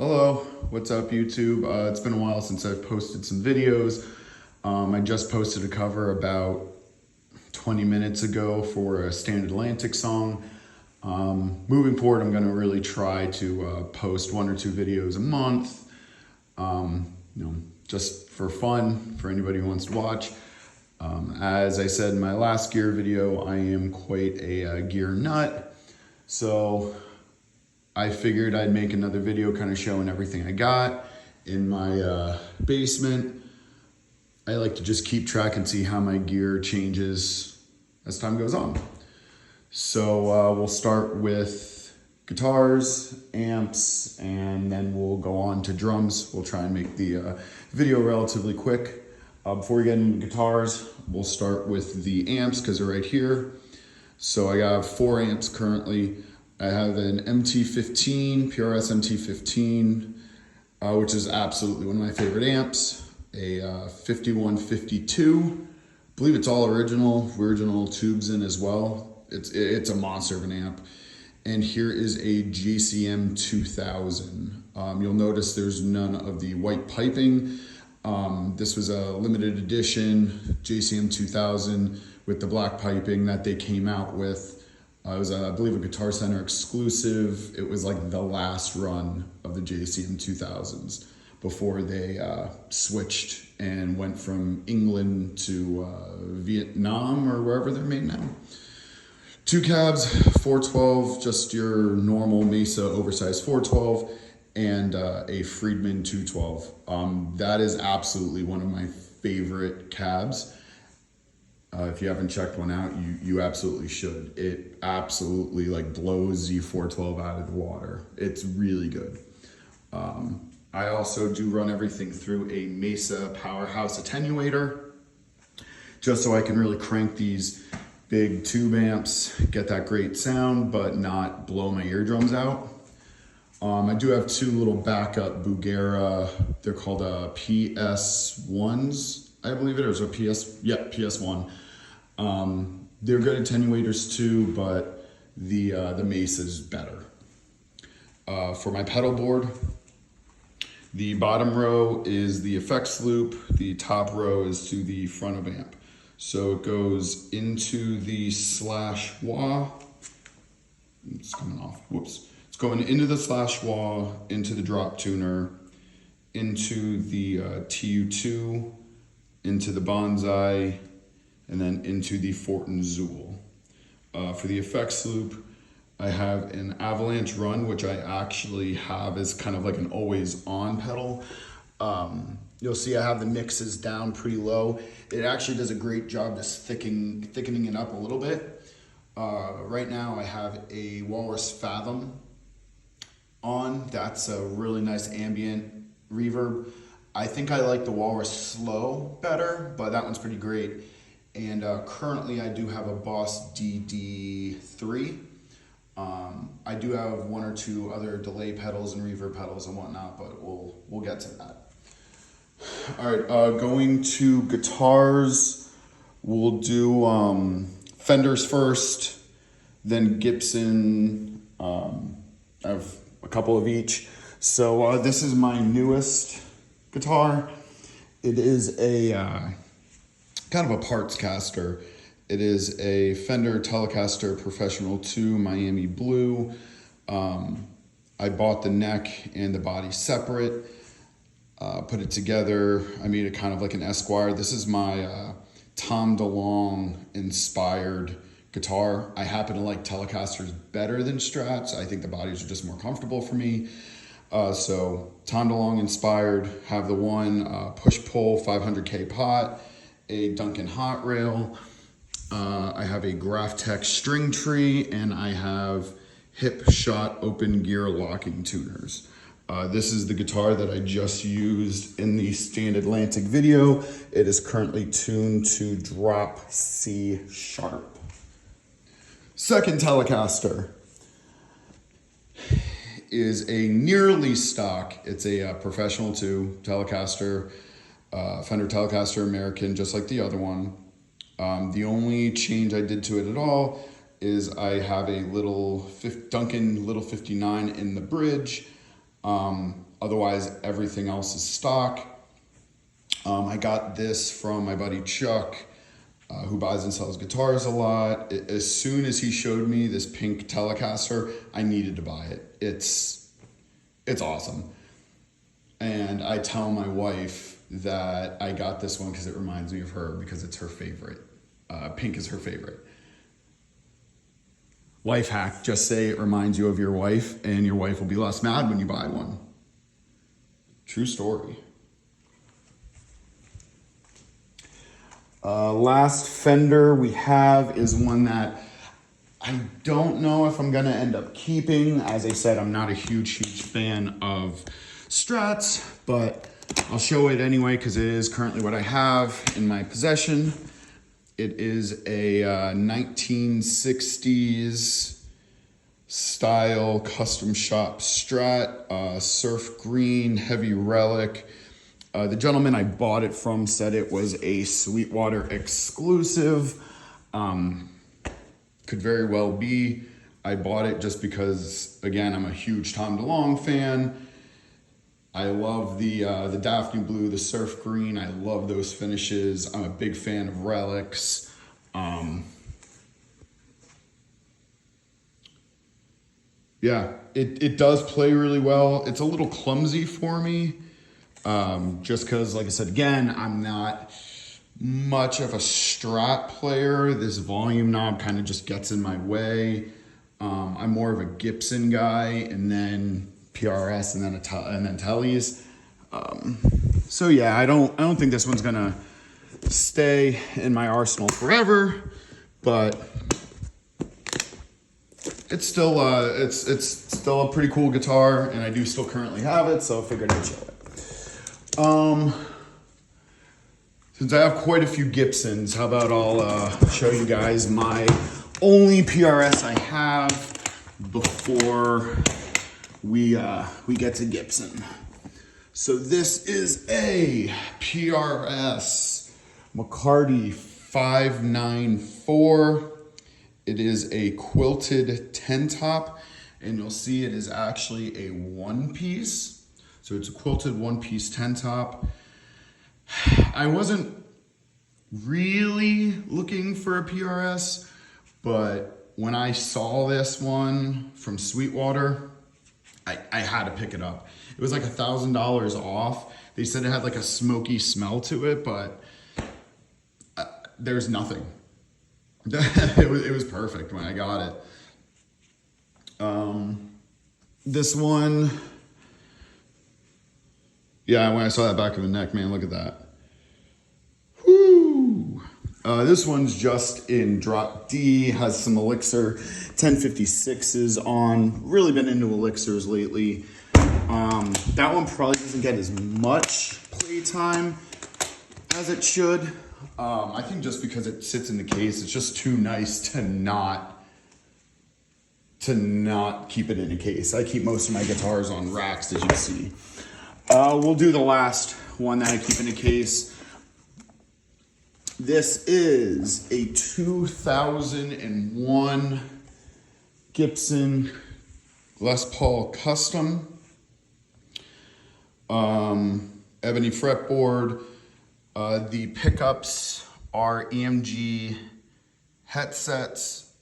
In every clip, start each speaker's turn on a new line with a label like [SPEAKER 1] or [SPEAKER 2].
[SPEAKER 1] Hello, what's up YouTube? It's been a while since I've posted some videos. I just posted a cover about 20 minutes ago for a Standard Atlantic song. Moving forward, I'm gonna really try to post 1 or 2 videos a month, just for fun, for anybody who wants to watch. As I said in my last gear video, I am quite a gear nut. So I figured I'd make another video kind of showing everything I got in my basement. I like to just keep track and see how my gear changes as time goes on. So we'll start with guitars, amps, and then we'll go on to drums. We'll try and make the video relatively quick. Before we get into guitars, we'll start with the amps because they're right here. So I got 4 amps currently. I have an MT15, PRS MT15, which is absolutely one of my favorite amps. A 5152, I believe it's all original tubes in as well. It's a monster of an amp. And here is a JCM 2000. You'll notice there's none of the white piping. This was a limited edition JCM 2000 with the black piping that they came out with. It was, I believe, a Guitar Center exclusive. It was like the last run of the JCM 2000s before they switched and went from England to Vietnam or wherever they're made now. 2 cabs, 412, just your normal Mesa oversized 412, and a Friedman 212. That is absolutely one of my favorite cabs. If you haven't checked one out, you absolutely should. It absolutely like blows the 412 out of the water. It's really good. I also do run everything through a Mesa Powerhouse attenuator, just so I can really crank these big tube amps, get that great sound, but not blow my eardrums out. I do have 2 little backup Bugera, they're called PS1s, I believe it is, or PS1. They're good attenuators too, but the Mesa's better. For my pedal board, the bottom row is the effects loop, the top row is to the front of amp. So it goes into the slash wah, it's coming off, whoops. It's going into the slash wah, into the drop tuner, into the TU2, into the Bonsai, and then into the Fortin Zool. For the effects loop, I have an Avalanche Run, which I actually have as kind of like an always on pedal. You'll see I have the mixes down pretty low. It actually does a great job just thickening it up a little bit. Right now I have a Walrus Fathom on. That's a really nice ambient reverb. I think I like the Walrus Slow better, but that one's pretty great. And currently I do have a Boss DD3. I do have 1 or 2 other delay pedals and reverb pedals and whatnot, but we'll get to that. All right, going to guitars, we'll do Fenders first, then Gibson. I have a couple of each. So this is my newest guitar. It is a kind of a parts caster. It is a Fender Telecaster Professional 2 Miami Blue. I bought the neck and the body separate, put it together. I made it kind of like an Esquire. This is my Tom DeLonge inspired guitar. I happen to like Telecasters better than Strats. I think the bodies are just more comfortable for me. So Tom DeLonge inspired, have the one push-pull 500K pot, a Duncan hot rail, I have a Graphtec string tree, and I have hip shot open gear locking tuners. This is the guitar that I just used in the Standard Atlantic video. It is currently tuned to drop C sharp. Second Telecaster is a nearly stock. It's a Professional 2 Telecaster, Fender Telecaster American, just like the other one. The only change I did to it at all is I have a little Duncan little 59 in the bridge. Otherwise, everything else is stock. I got this from my buddy Chuck, who buys and sells guitars a lot. As soon as he showed me this pink Telecaster, I needed to buy it. It's awesome. And I tell my wife that I got this one because it reminds me of her, because it's her favorite. Pink is her favorite. Life hack, just say it reminds you of your wife, and your wife will be less mad when you buy one. True story. Last Fender we have is one that I don't know if I'm gonna end up keeping. As I said, I'm not a huge fan of Strats, but I'll show it anyway because it is currently what I have in my possession. It is a 1960s style custom shop Strat, surf green, heavy relic. The gentleman I bought it from said it was a Sweetwater exclusive. Could very well be. I bought it just because, again, I'm a huge Tom DeLonge fan. I love the Daphne Blue, the surf green. I love those finishes. I'm a big fan of relics. Yeah, it does play really well. It's a little clumsy for me. Just because, like I said, again, I'm not much of a Strat player. This volume knob kind of just gets in my way. I'm more of a Gibson guy, and then PRS, and then Tellys. So yeah, I don't think this one's gonna stay in my arsenal forever, but it's still it's still a pretty cool guitar, and I do still currently have it, so I figured I'd show it. Since I have quite a few Gibsons, how about I'll show you guys my only PRS I have before we get to Gibson. So this is a PRS McCarty 594. It is a quilted 10 top, and you'll see it is actually a one piece. So it's a quilted one piece 10 top. I wasn't really looking for a PRS, but when I saw this one from Sweetwater, I had to pick it up. It was like $1,000 off. They said it had like a smoky smell to it, but there's nothing. It was perfect when I got it. This one, yeah, when I saw that back of the neck, man, look at that. Whoo! This one's just in drop D, has some Elixir 1056s on. Really been into Elixirs lately. That one probably doesn't get as much playtime as it should. I think just because it sits in the case, it's just too nice to not keep it in a case. I keep most of my guitars on racks, as you see. We'll do the last one that I keep in a case. This is a 2001 Gibson Les Paul Custom. Ebony fretboard. The pickups are EMG headsets.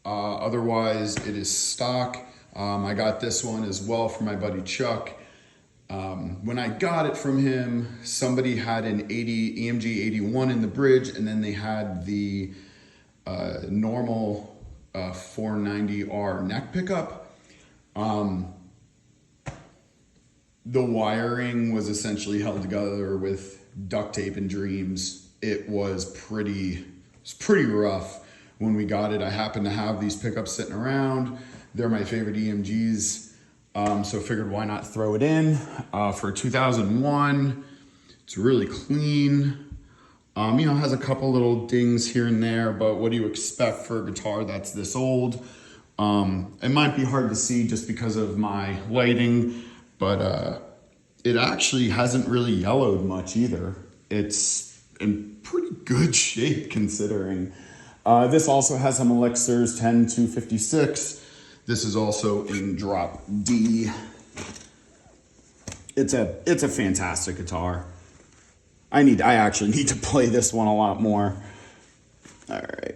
[SPEAKER 1] Otherwise, it is stock. I got this one as well from my buddy Chuck. When I got it from him, somebody had an EMG 81 in the bridge, and then they had the normal 490R neck pickup. The wiring was essentially held together with duct tape and dreams. It was pretty rough when we got it. I happened to have these pickups sitting around. They're my favorite EMGs. So figured why not throw it in for 2001. It's really clean. You know, has a couple little dings here and there, but what do you expect for a guitar that's this old? It might be hard to see just because of my lighting, but it actually hasn't really yellowed much either. It's in pretty good shape considering. This also has some Elixirs 10256. This is also in drop D.
[SPEAKER 2] It's a fantastic guitar. I actually need to play this one a lot more. All right.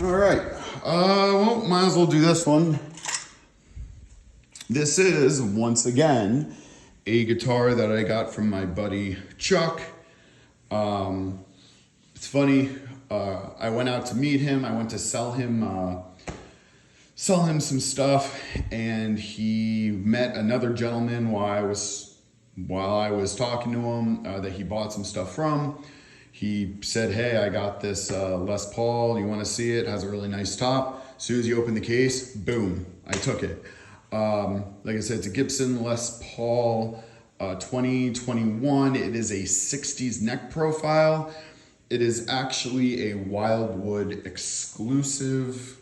[SPEAKER 2] All right. Well, might as well do this one. This is, once again, a guitar that I got from my buddy Chuck. It's funny. I went out to meet him. I went to sell him some stuff, and he met another gentleman while I was talking to him that he bought some stuff from. He said, "Hey, I got this Les Paul. You want to see it? It has a really nice top." As soon as you open the case, boom, I took it. Like I said, it's a Gibson Les Paul 2021. It is a 60s neck profile. It is actually a Wildwood exclusive.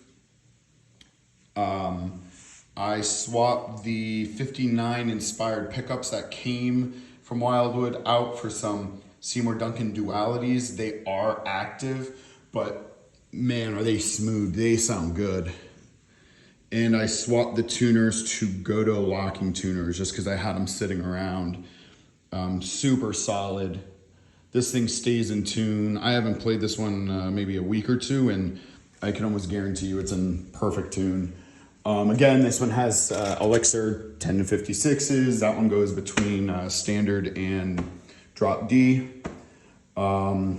[SPEAKER 2] I swapped the 59 inspired pickups that came from Wildwood out for some Seymour Duncan dualities. They are active, but man, are they smooth. They sound good. And I swapped the tuners to Goto locking tuners just because I had them sitting around. Super solid. This thing stays in tune. I haven't played this one maybe a week or two, and I can almost guarantee you it's in perfect tune. Again, this one has Elixir 10 to 56s. That one goes between standard and drop D. We'll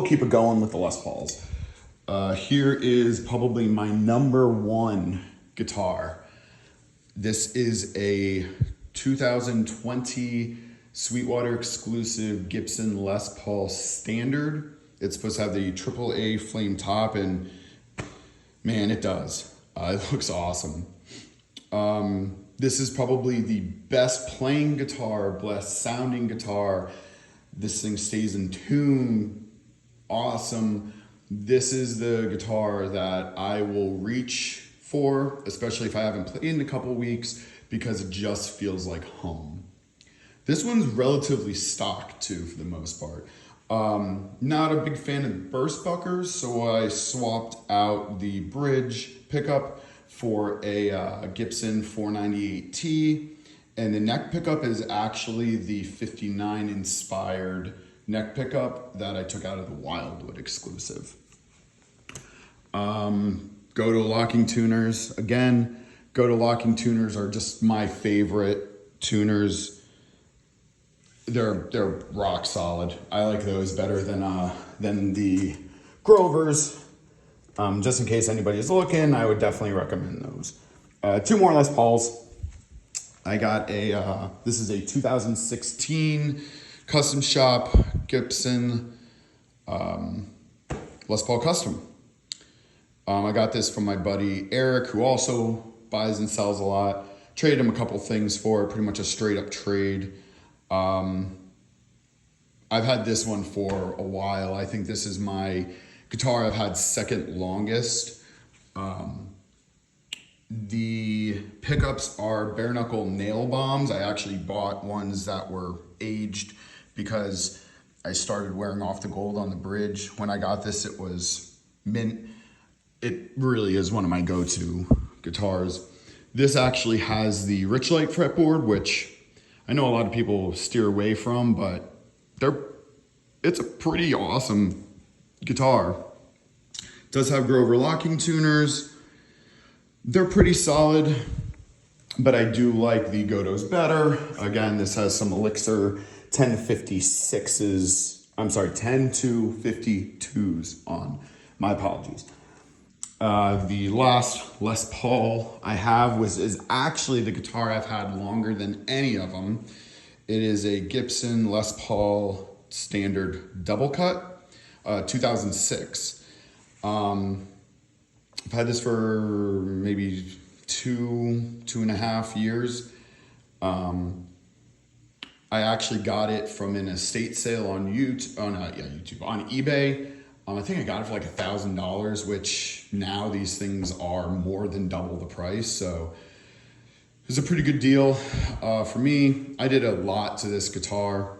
[SPEAKER 2] keep it going with the Les Pauls. Here is probably my number one guitar. This is a 2020 Sweetwater exclusive Gibson Les Paul Standard. It's supposed to have the AAA flame top, and man, it does. It looks awesome. This is probably the best playing guitar, best sounding guitar. This thing stays in tune. Awesome. This is the guitar that I will reach for, especially if I haven't played in a couple weeks, because it just feels like home. This one's relatively stock too, for the most part. Not a big fan of burst buckers, so I swapped out the bridge pickup for a Gibson 498T, and the neck pickup is actually the 59 inspired neck pickup that I took out of the Wildwood exclusive. Go to locking tuners. Again, go to locking tuners are just my favorite tuners. They're rock solid. I like those better than the Grovers. Just in case anybody is looking, I would definitely recommend those. Two more Les Pauls. I got this is a 2016 custom shop Gibson Les Paul Custom. I got this from my buddy Eric, who also buys and sells a lot. Traded him a couple things for it, pretty much a straight up trade. I've had this one for a while. I think this is my guitar I've had second longest. The pickups are bare knuckle nail bombs. I actually bought ones that were aged because I started wearing off the gold on the bridge. When I got this, it was mint. It really is one of my go-to guitars. This actually has the Richlight fretboard, which I know a lot of people steer away from, but it's a pretty awesome guitar. It does have Grover locking tuners. They're pretty solid, but I do like the Gotos better. Again, this has some Elixir 10 to 56s. I'm sorry, 10 to 52s on. My apologies. The last Les Paul I have is actually the guitar I've had longer than any of them. It is a Gibson Les Paul Standard Double Cut, 2006. I've had this for maybe two and a half years. I actually got it from an estate sale on eBay. I think I got it for like $1,000, which now these things are more than double the price. So it was a pretty good deal for me. I did a lot to this guitar,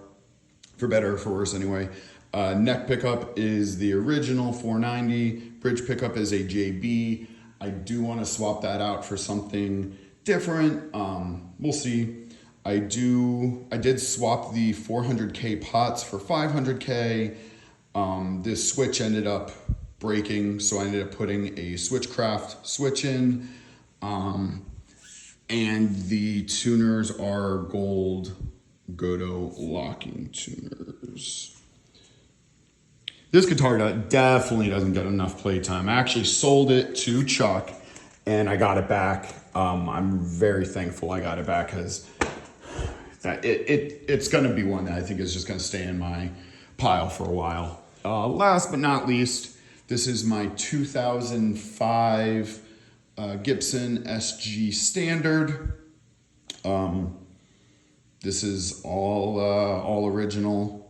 [SPEAKER 2] for better or for worse anyway. Neck pickup is the original 490. Bridge pickup is a JB.
[SPEAKER 1] I do want to swap that out for something different. We'll see. I did swap the 400K pots for 500K. This switch ended up breaking, so I ended up putting a Switchcraft switch in. And the tuners are gold Godo locking tuners. This guitar definitely doesn't get enough playtime. I actually sold it to Chuck and I got it back. I'm very thankful I got it back because it's going to be one that I think is just going to stay in my pile for a while. Last but not least, this is my 2005 Gibson SG Standard. This is all original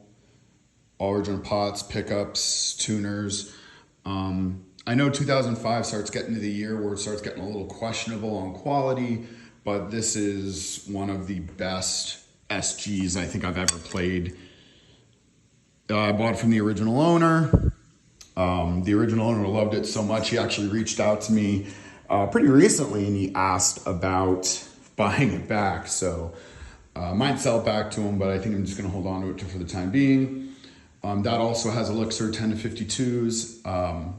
[SPEAKER 1] pots, pickups, tuners. I know 2005 starts getting to the year where it starts getting a little questionable on quality, but this is one of the best SGs I think I've ever played. I bought it from the original owner. The original owner loved it so much, he actually reached out to me pretty recently and he asked about buying it back. So might sell it back to him, but I think I'm just gonna hold on to it for the time being. That also has Elixir 10 to 52s.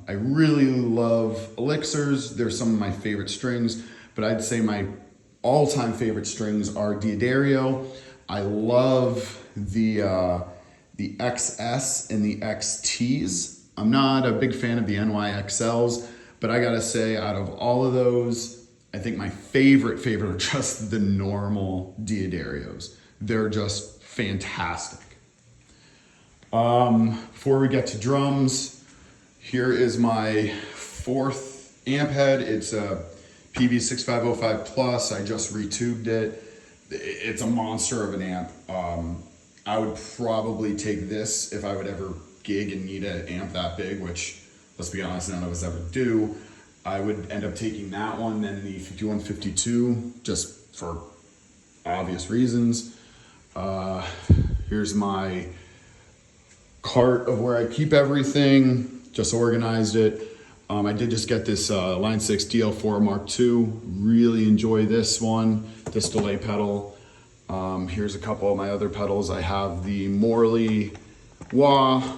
[SPEAKER 1] I really love Elixirs. They're some of my favorite strings, but I'd say my all-time favorite strings are D'Addario. I love the XS and the XTs. I'm not a big fan of the NYXLs, but I gotta say, out of all of those, I think my favorite are just the normal D'Addarios. They're just fantastic. Before we get to drums, here is my 4th amp head. It's a PV6505 Plus. I just retubed it. It's a monster of an amp. I would probably take this if I would ever gig and need an amp that big, which, let's be honest, none of us ever do. I would end up taking that one, then the 5152, just for obvious reasons. Here's my cart of where I keep everything, just organized it. I did just get this Line 6 DL4 Mark II. Really enjoy this one, this delay pedal. Here's a couple of my other pedals. I have the Morley Wah.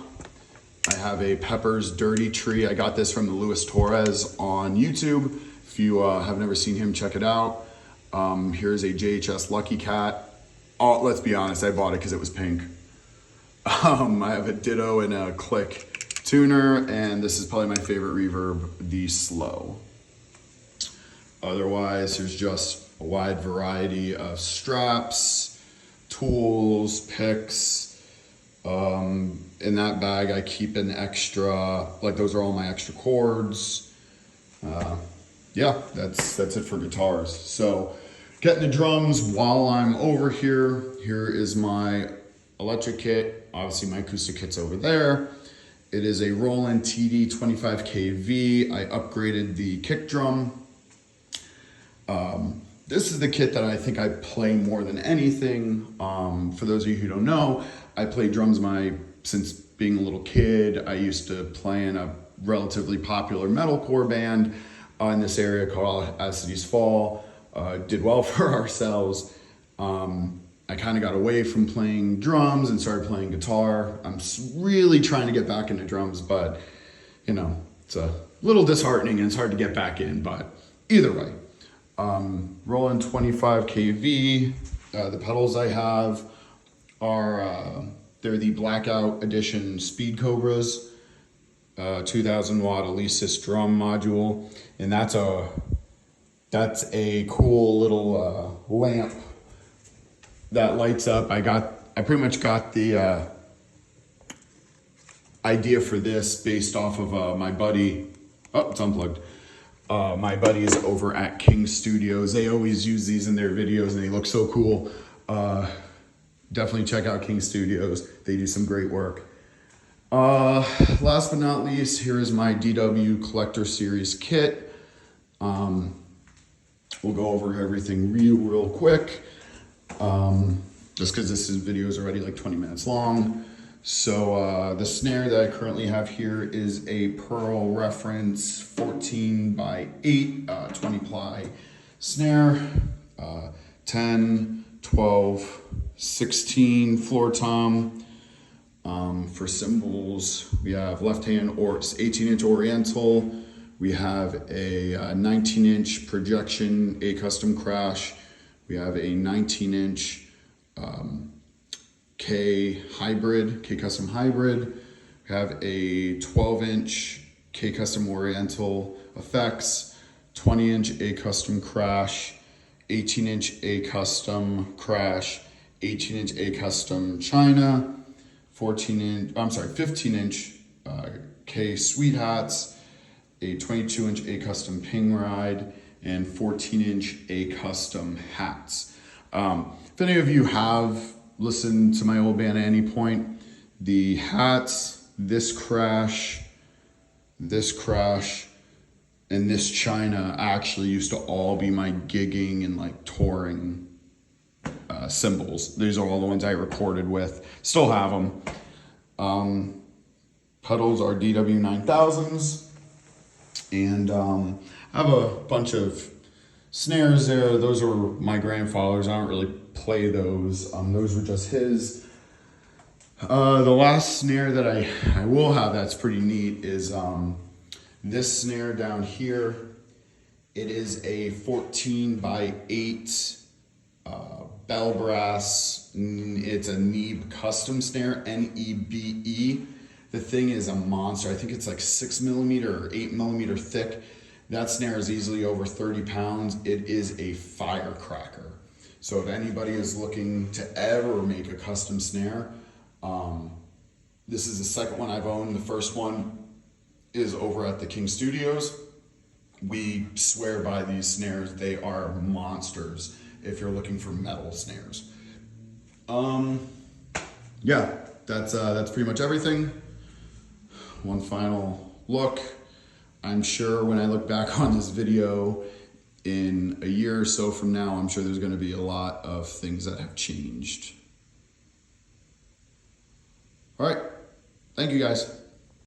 [SPEAKER 1] I have a Peppers Dirty Tree. I got this from the Luis Torres on YouTube. If you have never seen him, check it out. Here's a JHS Lucky Cat. Oh, let's be honest, I bought it because it was pink. I have a Ditto and a Click tuner, and this is probably my favorite reverb, the Slow. Otherwise, there's just a wide variety of straps, tools, picks. In that bag, I keep an extra, like those are all my extra cords. Yeah, that's it for guitars. So getting the drums while I'm over here. Here is my electric kit. Obviously my acoustic kit's over there. It is a Roland TD 25kV. I upgraded the kick drum. This is the kit that I think I play more than anything. For those of you who don't know, I play drums since being a little kid. I used to play in a relatively popular metalcore band in this area called As Cities Fall. Did well for ourselves. I kind of got away from playing drums and started playing guitar. I'm really trying to get back into drums, but you know, it's a little disheartening and it's hard to get back in, but either way. Roland 25kV. The pedals I have are, they're the Blackout Edition Speed Cobras, 2000 watt Alesis drum module. And that's a cool little lamp that lights up. I pretty much got the idea for this based off of my buddy. Oh, it's unplugged. My buddies over at King Studios. They always use these in their videos and they look so cool. Definitely check out King Studios. They do some great work. Last but not least, here is my DW Collector Series kit. We'll go over everything real quick. Just because this video is already like 20 minutes long. So the snare that I currently have here is a Pearl Reference 14 by 8, 20 ply snare, 10, 12, 16 floor tom. For cymbals, we have left hand or 18-inch Oriental. We have a 19-inch projection, a custom crash. We have a 19-inch K custom hybrid. We have a 12-inch K custom Oriental effects, 20-inch A custom crash, 18-inch A custom crash, 18-inch A custom China, 15-inch K sweet hats, a 22-inch A custom ping ride, and 14-inch A custom hats. If any of you have listened to my old band at any point, the hats, this crash, and this China actually used to all be my gigging and like touring cymbals. These are all the ones I recorded with. Still have them. Pedals are DW9000s, and I have a bunch of snares there. Those are my grandfather's. I don't really play those. Those were just his. The last snare that I will have that's pretty neat is this snare down here. It is a 14 by 8 bell brass. It's a Nebe custom snare, Nebe. The thing is a monster. I think it's like 6mm or 8mm thick. That snare is easily over 30 pounds. It is a firecracker. So if anybody is looking to ever make a custom snare, this is the second one I've owned. The first one is over at the King Studios. We swear by these snares. They are monsters if you're looking for metal snares. Yeah, that's pretty much everything. One final look. I'm sure when I look back on this video in a year or so from now, I'm sure there's going to be a lot of things that have changed. All right. Thank you guys.